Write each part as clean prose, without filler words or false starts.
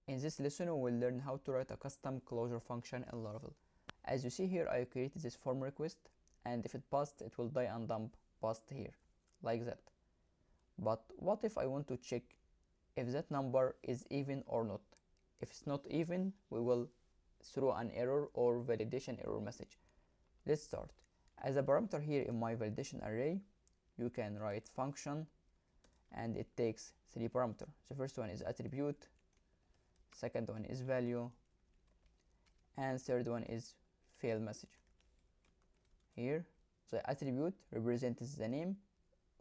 In this lesson, we will learn how to write a custom closure function in Laravel. As you see here, I created this form request, and if it passed, it will die and dump passed here, like that. But what if I want to check if that number is even or not? If it's not even, we will throw an error or validation error message. Let's start. As a parameter here in my validation array, you can write function, and it takes 3 parameters. The first one is attribute, second one is value, and third one is fail message. Here the attribute represents the name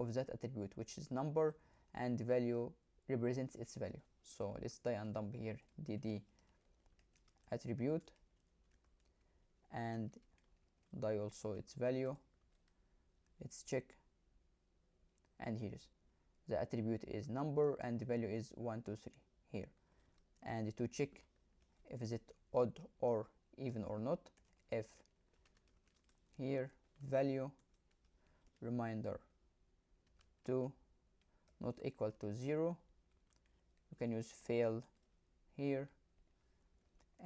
of that attribute, which is number, and value represents its value. So let's die and dump here dd attribute, and die also its value. Let's check, and here's the attribute is number and the value is 1 2 3 here. And to check if is it odd or even or not, if here value reminder 2 not equal to 0, you can use fail here,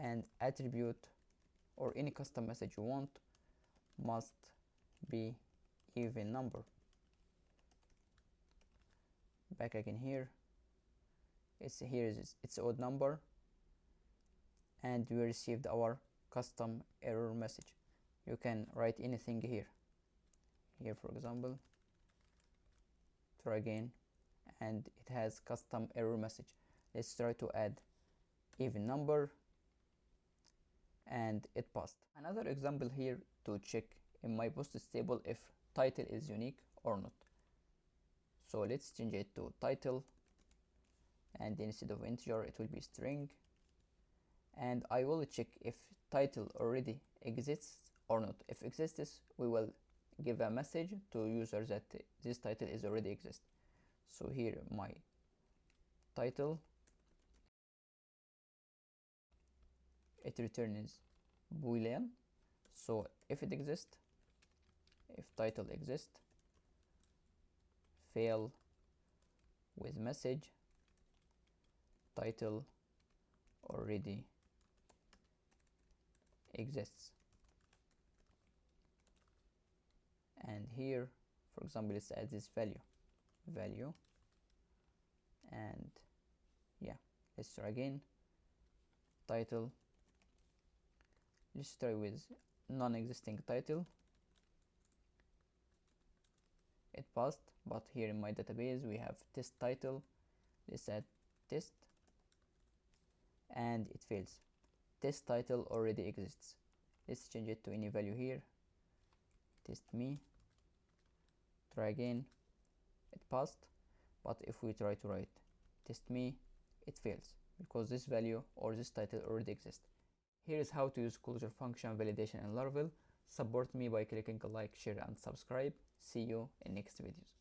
and attribute or any custom message you want must be even number. Back again here, it's odd number, and we received our custom error message. You can write anything here. For example, try again, and it has custom error message. Let's try to add even number, and it passed. Another example here to check in my posts table if title is unique or not. So let's change it to title, and instead of integer it will be string, and I will check if title already exists or not. If exists, we will give a message to user that this title is already exist. So here my title, it returns boolean. So if it exists, if title exists, fail with message title already exists. And here, for example, let's add this value, and yeah, let's try again. Title, let's try with non-existing title. It passed, but here in my database we have test title. Let's add test, and it fails. Test title already exists. Let's change it to any value here. Test me. Try again. It passed, but if we try to write test me, it fails because this value or this title already exists. Here is how to use closure function validation in Laravel. Support me by clicking like, share, and subscribe. See you in next videos.